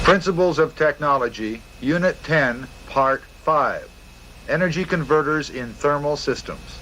Principles of Technology, Unit 10, Part 5, Energy Converters in Thermal Systems.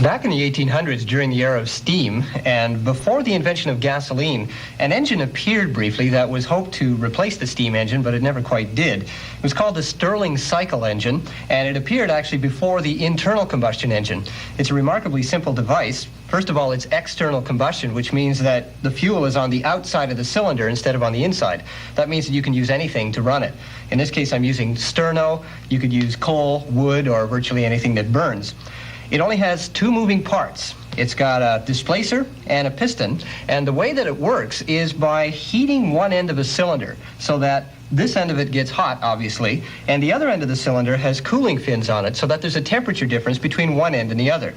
Back in the 1800s, during the era of steam, and before the invention of gasoline, an engine appeared briefly that was hoped to replace the steam engine, but it never quite did. It was called the Stirling cycle engine, and it appeared actually before the internal combustion engine. It's a remarkably simple device. First of all, it's external combustion, which means that the fuel is on the outside of the cylinder instead of on the inside. That means that you can use anything to run it. In this case, I'm using sterno. You could use coal, wood, or virtually anything that burns. It only has two moving parts. It's got a displacer and a piston, and the way that it works is by heating one end of a cylinder so that this end of it gets hot, obviously, and the other end of the cylinder has cooling fins on it so that there's a temperature difference between one end and the other.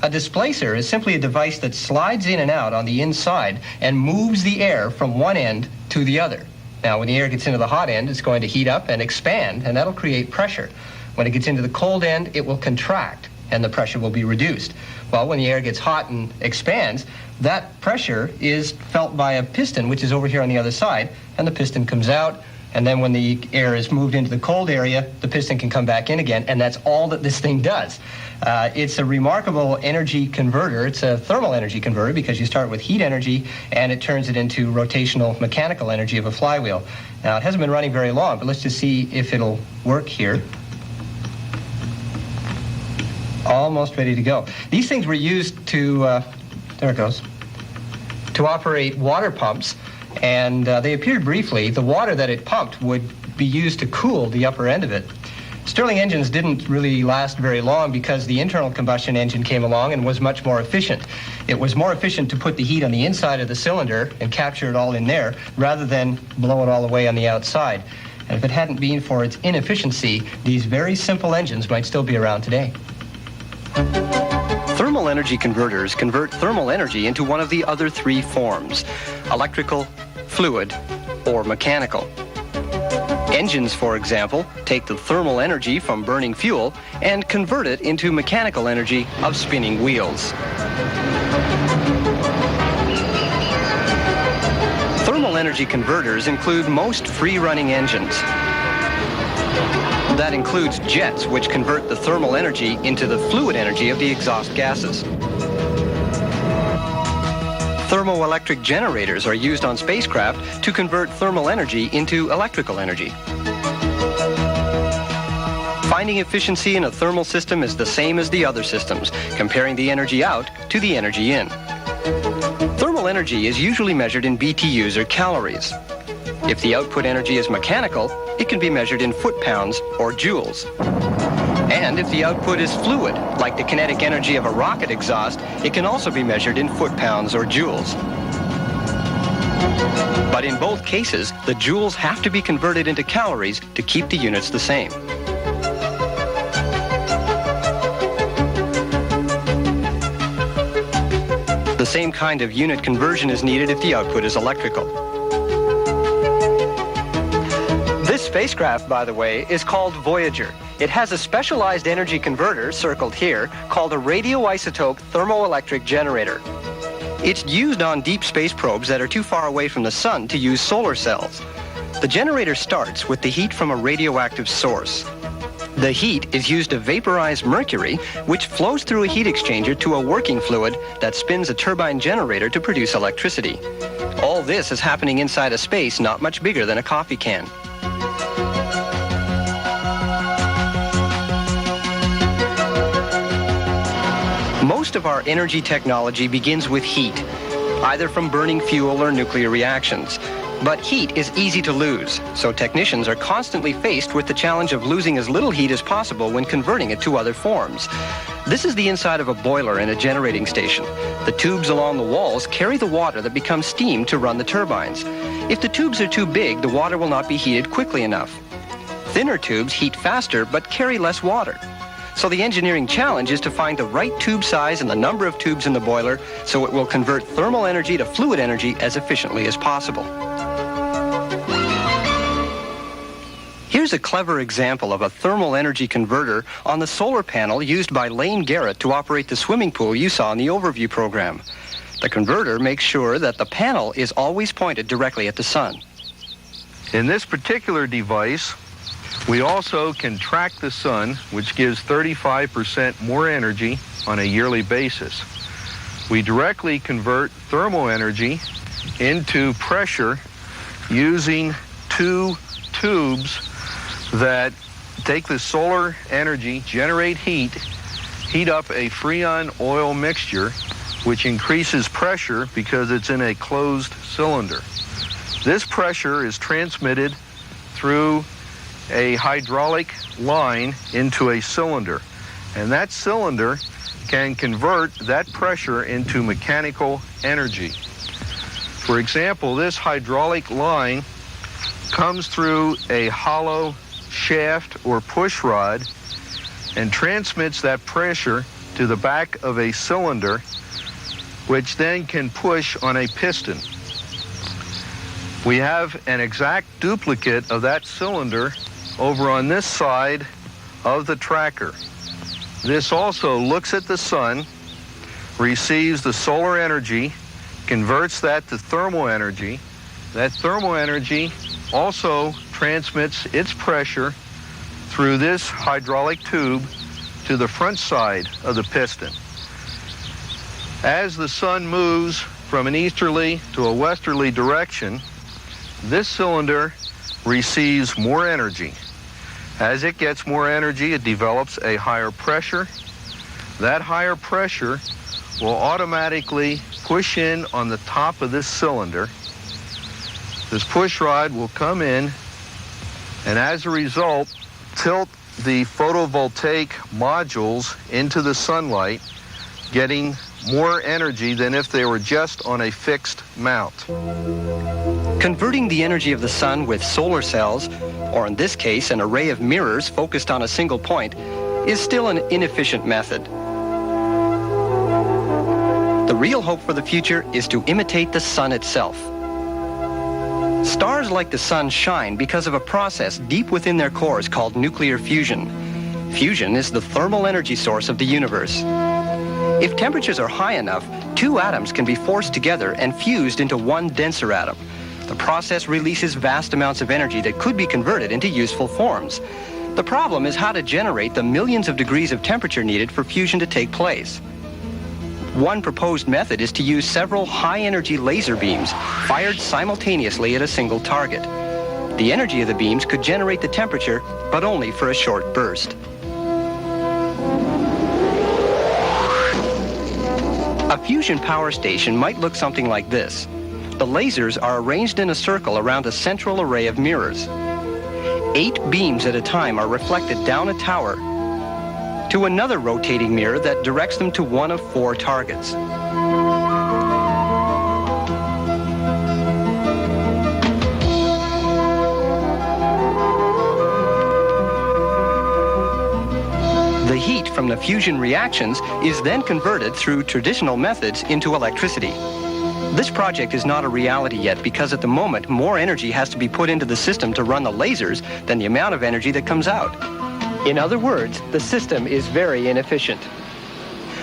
A displacer is simply a device that slides in and out on the inside and moves the air from one end to the other. Now, when the air gets into the hot end, it's going to heat up and expand, and that'll create pressure. When it gets into the cold end, it will contract, and the pressure will be reduced. Well, when the air gets hot and expands, that pressure is felt by a piston, which is over here on the other side, and the piston comes out, and then when the air is moved into the cold area, the piston can come back in again, and that's all that this thing does. It's a remarkable energy converter. It's a thermal energy converter because you start with heat energy, and it turns it into rotational mechanical energy of a flywheel. Now, it hasn't been running very long, but let's just see if it'll work here. Almost ready to go. These things were used to, there it goes, to operate water pumps, and they appeared briefly. The water that it pumped would be used to cool the upper end of it. Stirling engines didn't really last very long because the internal combustion engine came along and was much more efficient. It was more efficient to put the heat on the inside of the cylinder and capture it all in there rather than blow it all away on the outside. And if it hadn't been for its inefficiency, these very simple engines might still be around today. Thermal energy converters convert thermal energy into one of the other three forms: electrical, fluid, or mechanical. Engines, for example, take the thermal energy from burning fuel and convert it into mechanical energy of spinning wheels. Thermal energy converters include most free-running engines. That includes jets, which convert the thermal energy into the fluid energy of the exhaust gases. Thermoelectric generators are used on spacecraft to convert thermal energy into electrical energy. Finding efficiency in a thermal system is the same as the other systems, comparing the energy out to the energy in. Thermal energy is usually measured in BTUs or calories. If the output energy is mechanical, it can be measured in foot-pounds or joules. And if the output is fluid, like the kinetic energy of a rocket exhaust, it can also be measured in foot-pounds or joules. But in both cases, the joules have to be converted into calories to keep the units the same. The same kind of unit conversion is needed if the output is electrical. This spacecraft, by the way, is called Voyager. It has a specialized energy converter, circled here, called a radioisotope thermoelectric generator. It's used on deep space probes that are too far away from the sun to use solar cells. The generator starts with the heat from a radioactive source. The heat is used to vaporize mercury, which flows through a heat exchanger to a working fluid that spins a turbine generator to produce electricity. All this is happening inside a space not much bigger than a coffee can. Most of our energy technology begins with heat, either from burning fuel or nuclear reactions. But heat is easy to lose, so technicians are constantly faced with the challenge of losing as little heat as possible when converting it to other forms. This is the inside of a boiler in a generating station. The tubes along the walls carry the water that becomes steam to run the turbines. If the tubes are too big, the water will not be heated quickly enough. Thinner tubes heat faster but carry less water. So the engineering challenge is to find the right tube size and the number of tubes in the boiler so it will convert thermal energy to fluid energy as efficiently as possible. Here's a clever example of a thermal energy converter on the solar panel used by Lane Garrett to operate the swimming pool you saw in the overview program. The converter makes sure that the panel is always pointed directly at the sun. In this particular device, we also can track the sun, which gives 35% more energy on a yearly basis. We directly convert thermal energy into pressure using two tubes that take the solar energy, generate heat up a Freon oil mixture, which increases pressure because it's in a closed cylinder. This pressure is transmitted through a hydraulic line into a cylinder, and that cylinder can convert that pressure into mechanical energy. For example, this hydraulic line comes through a hollow shaft or push rod and transmits that pressure to the back of a cylinder, which then can push on a piston. We have an exact duplicate of that cylinder over on this side of the tracker. This also looks at the sun, receives the solar energy, converts that to thermal energy. That thermal energy also transmits its pressure through this hydraulic tube to the front side of the piston. As the sun moves from an easterly to a westerly direction, this cylinder receives more energy. As it gets more energy, it develops a higher pressure. That higher pressure will automatically push in on the top of this cylinder. This push rod will come in and as a result tilt the photovoltaic modules into the sunlight, getting more energy than if they were just on a fixed mount. Converting the energy of the sun with solar cells, or in this case an array of mirrors focused on a single point, is still an inefficient method. The real hope for the future is to imitate the sun itself. Stars like the sun shine because of a process deep within their cores called nuclear fusion. Fusion is the thermal energy source of the universe. If temperatures are high enough, two atoms can be forced together and fused into one denser atom. The process releases vast amounts of energy that could be converted into useful forms. The problem is how to generate the millions of degrees of temperature needed for fusion to take place. One proposed method is to use several high-energy laser beams fired simultaneously at a single target. The energy of the beams could generate the temperature, but only for a short burst. A fusion power station might look something like this. The lasers are arranged in a circle around a central array of mirrors. 8 beams at a time are reflected down a tower to another rotating mirror that directs them to one of 4 targets. The heat from the fusion reactions is then converted through traditional methods into electricity. This project is not a reality yet because at the moment more energy has to be put into the system to run the lasers than the amount of energy that comes out. In other words, the system is very inefficient.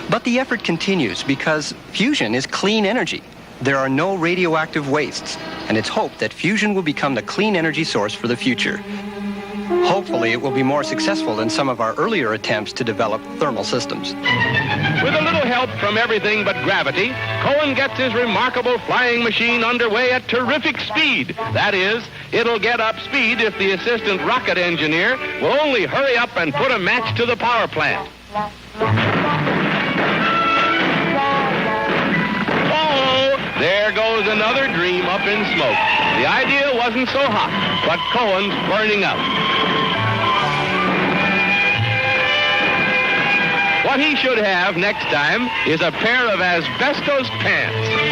But the effort continues because fusion is clean energy. There are no radioactive wastes, and it's hoped that fusion will become the clean energy source for the future. Hopefully, it will be more successful than some of our earlier attempts to develop thermal systems. With a little help from everything but gravity, Cohen gets his remarkable flying machine underway at terrific speed. That is, it'll get up speed if the assistant rocket engineer will only hurry up and put a match to the power plant. Oh, There goes another dream up in smoke. The idea wasn't so hot, but Cohen's burning up. What he should have next time is a pair of asbestos pants.